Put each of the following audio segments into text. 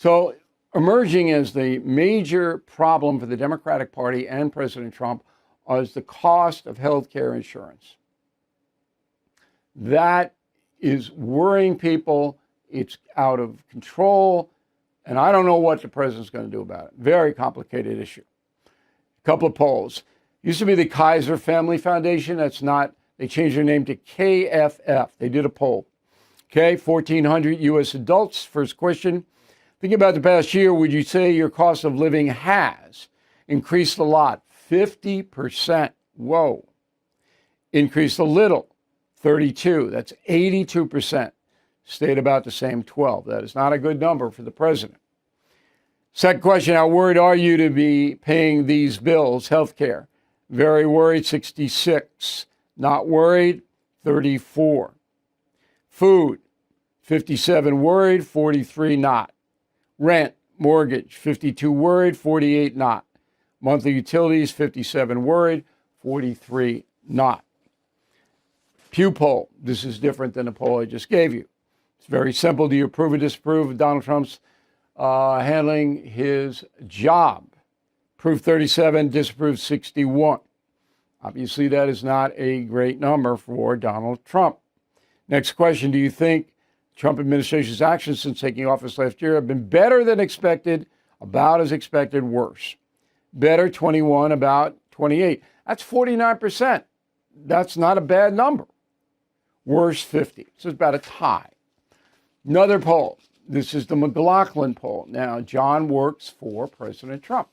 So emerging as the major problem for the Democratic Party and President Trump is the cost of health care insurance. That is worrying people. It's out of control. And I don't know what the president's going to do about it. Very complicated issue. A couple of polls. Used to be the Kaiser Family Foundation. That's not. They changed their name to KFF. They did a poll. Okay, 1,400 U.S. adults. First question. Think about the past year. Would you say your cost of living has increased a lot? 50%. Whoa. Increased a little. 32. That's 82%. Stayed about the same, 12. That is not a good number for the president. Second question, how worried are you to be paying these bills, health care? Very worried, 66. Not worried, 34. Food, 57 worried, 43 not. Rent, mortgage, 52 worried, 48 not. Monthly utilities, 57 worried, 43 not. Pew poll, this is different than the poll I just gave you. It's very simple. Do you approve or disapprove of Donald Trump's handling his job? Approve 37, disapprove 61. Obviously, that is not a great number for Donald Trump. Next question, do you think the Trump administration's actions since taking office last year have been better than expected, about as expected, worse? Better, 21, about 28. That's 49%. That's not a bad number. Worse, 50. So it's about a tie. Another poll. This is the McLaughlin poll. Now, John works for President Trump.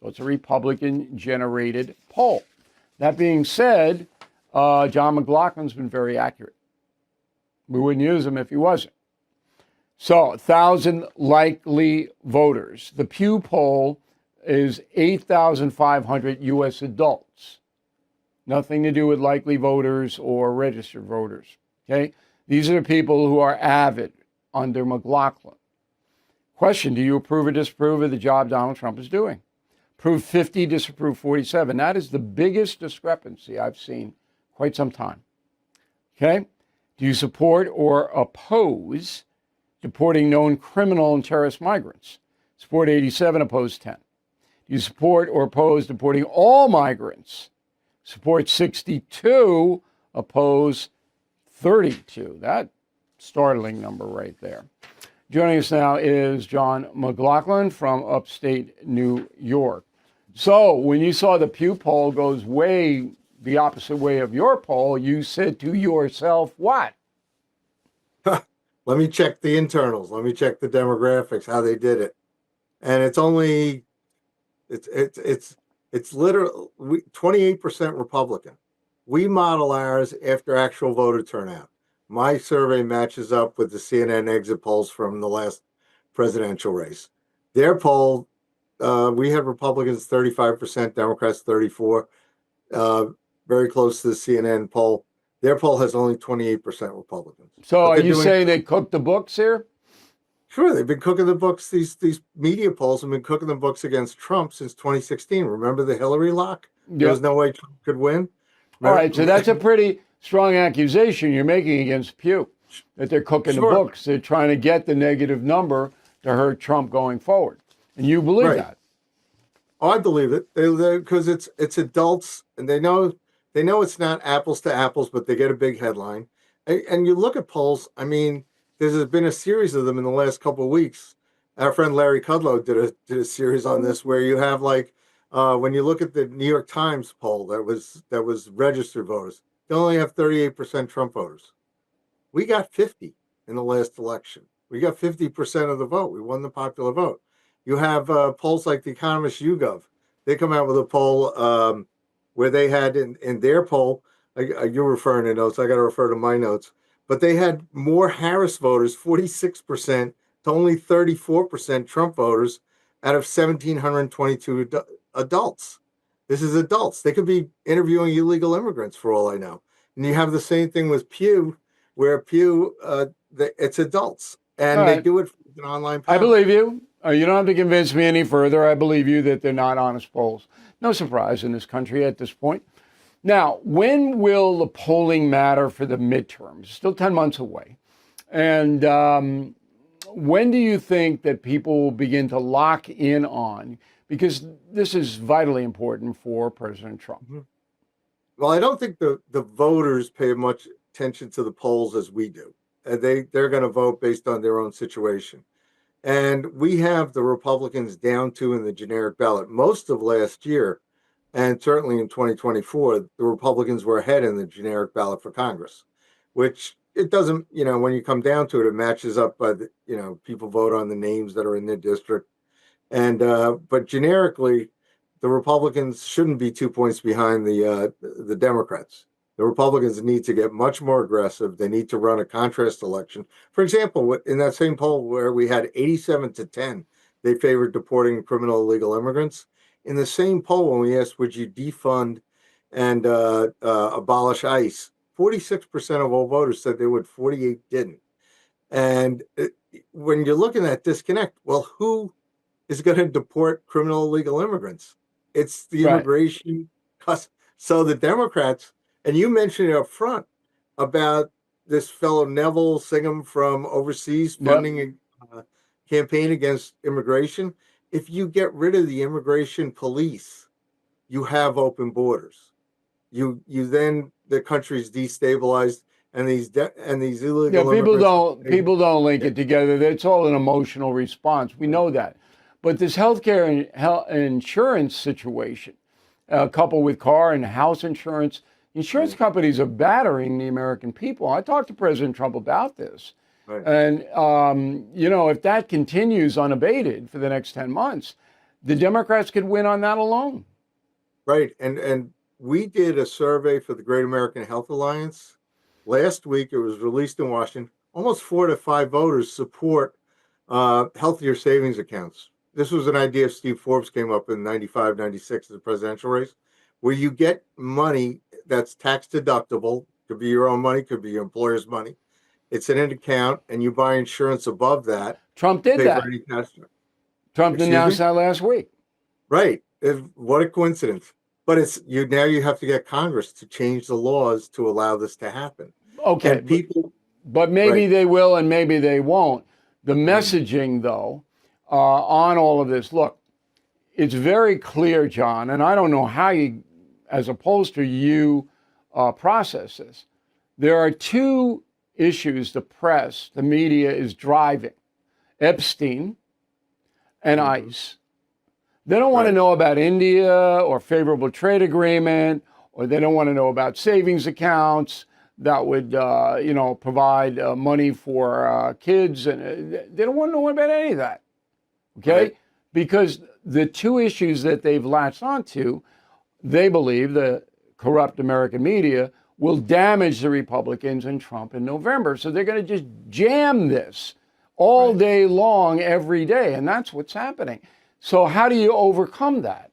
So it's a Republican-generated poll. That being said, John McLaughlin's been very accurate. We wouldn't use him if he wasn't. So, 1,000 likely voters. The Pew poll is 8,500 U.S. adults. Nothing to do with likely voters or registered voters. Okay? These are the people who are avid under McLaughlin. Question, do you approve or disapprove of the job Donald Trump is doing? Approve 50, disapprove 47. That is the biggest discrepancy I've seen quite some time. Okay? Do you support or oppose deporting known criminal and terrorist migrants? Support 87, oppose 10. Do you support or oppose deporting all migrants? Support 62, oppose 32. That startling number right there. Joining us now is John McLaughlin from upstate New York. So when you saw the Pew poll goes way the opposite way of your poll, you said to yourself, what? Let me check the internals. Let me check the demographics, how they did it. And it's only, it's literally 28% Republican. We model ours after actual voter turnout. My survey matches up with the CNN exit polls from the last presidential race. Their poll, we had Republicans 35%, Democrats 34%, very close to the CNN poll. Their poll has only 28% Republicans. So are you saying they cooked the books here? Sure, they've been cooking the books. These media polls have been cooking the books against Trump since 2016. Remember the Hillary lock? Yep. There was no way Trump could win. All right, so that's a pretty strong accusation you're making against Pew, that they're cooking the books. They're trying to get the negative number to hurt Trump going forward. And you believe that? Oh, I believe it. Because it's adults, and they know it's not apples to apples, but they get a big headline. And you look at polls, I mean, there's been a series of them in the last couple of weeks. Our friend Larry Kudlow did a series on this where you have when you look at the New York Times poll that was registered voters, they only have 38% Trump voters. We got 50 in the last election. We got 50% of the vote. We won the popular vote. You have polls like the Economist YouGov. They come out with a poll where they had in their poll, you're referring to notes, I got to refer to my notes, but they had more Harris voters, 46%, to only 34% Trump voters out of 1,722 adults. This is adults. They could be interviewing illegal immigrants for all I know. And you have the same thing with Pew, where Pew, it's adults. And they do it for an online panel. I believe you. You don't have to convince me any further. I believe you that they're not honest polls. No surprise in this country at this point. Now, when will the polling matter for the midterms? Still 10 months away. And when do you think that people will begin to lock in on? Because this is vitally important for President Trump. Mhm. Well, I don't think the voters pay much attention to the polls as we do. They're going to vote based on their own situation. And we have the Republicans down to in the generic ballot. Most of last year, and certainly in 2024, the Republicans were ahead in the generic ballot for Congress, which it doesn't, when you come down to it, it matches up by people vote on the names that are in their district. And but generically, the Republicans shouldn't be 2 points behind the Democrats. The Republicans need to get much more aggressive. They need to run a contrast election. For example, in that same poll where we had 87-10, they favored deporting criminal illegal immigrants. In the same poll, when we asked, would you defund and abolish ICE, 46% of all voters said they would, 48 didn't. And when you're looking at disconnect, well, who is going to deport criminal illegal immigrants? It's the immigration. So the Democrats, and you mentioned it up front about this fellow Neville Singham from overseas funding a campaign against immigration. If you get rid of the immigration police, you have open borders. You then the country's destabilized, and these illegal people don't link it together. It's all an emotional response. We know that. But this healthcare and insurance situation, coupled with car and house insurance, insurance companies are battering the American people. I talked to President Trump about this. Right. And, if that continues unabated for the next 10 months, the Democrats could win on that alone. Right. And we did a survey for the Great American Health Alliance. Last week, it was released in Washington. Almost 4 to 5 voters support healthier savings accounts. This was an idea Steve Forbes came up in 95, 96 of the presidential race, where you get money that's tax deductible. Could be your own money, could be your employer's money. It's in an account, and you buy insurance above that. Trump did that. Trump announced that last week. Right. What a coincidence. But now you have to get Congress to change the laws to allow this to happen. Okay. And but maybe they will and maybe they won't. The messaging, though, on all of this, look, it's very clear, John, and I don't know how you, as a pollster, you process this. There are two issues the press, the media is driving: Epstein and ICE. They don't want to know about India or favorable trade agreement, or they don't want to know about savings accounts that would, provide money for kids. And they don't want to know about any of that. Okay? Right. Because the two issues that they've latched onto, they believe, the corrupt American media, will damage the Republicans and Trump in November. So they're going to just jam this all day long, every day. And that's what's happening. So how do you overcome that?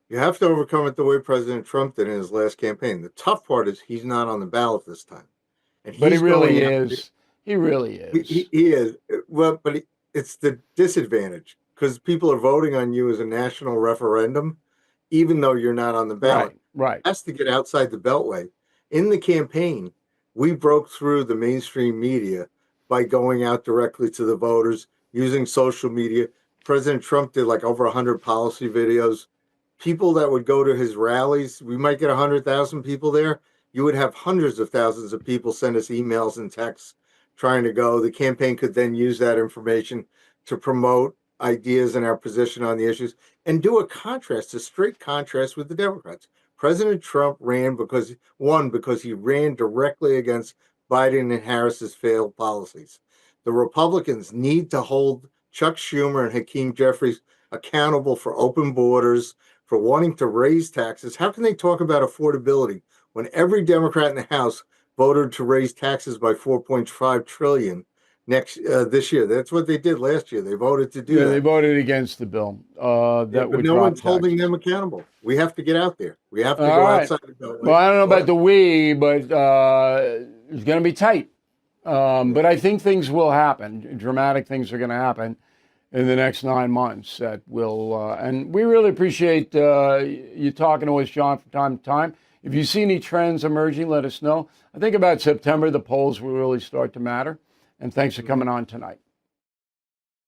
You have to overcome it the way President Trump did in his last campaign. The tough part is he's not on the ballot this time. But he really is. He really is. He is. Well, but it's the disadvantage, because people are voting on you as a national referendum, even though you're not on the ballot. Right. It has to get outside the beltway. In the campaign, we broke through the mainstream media by going out directly to the voters, using social media. President Trump did like over 100 policy videos. People that would go to his rallies, we might get 100,000 people there. You would have hundreds of thousands of people send us emails and texts trying to go. The campaign could then use that information to promote ideas and our position on the issues and do a straight contrast with the Democrats. President Trump ran because he ran directly against Biden and Harris's failed policies. The Republicans need to hold Chuck Schumer and Hakeem Jeffries accountable for open borders, for wanting to raise taxes. How can they talk about affordability when every Democrat in the House voted to raise taxes by $4.5 trillion this year? That's what they did last year. They voted to do that. They voted against the bill. But no one's holding them accountable. We have to get out there. We have to go outside the beltway. Well, I don't know about the we, but it's going to be tight. But I think things will happen. Dramatic things are going to happen in the next 9 months that will, and we really appreciate you talking to us, John, from time to time. If you see any trends emerging, let us know. I think about September, the polls will really start to matter. And thanks for coming on tonight.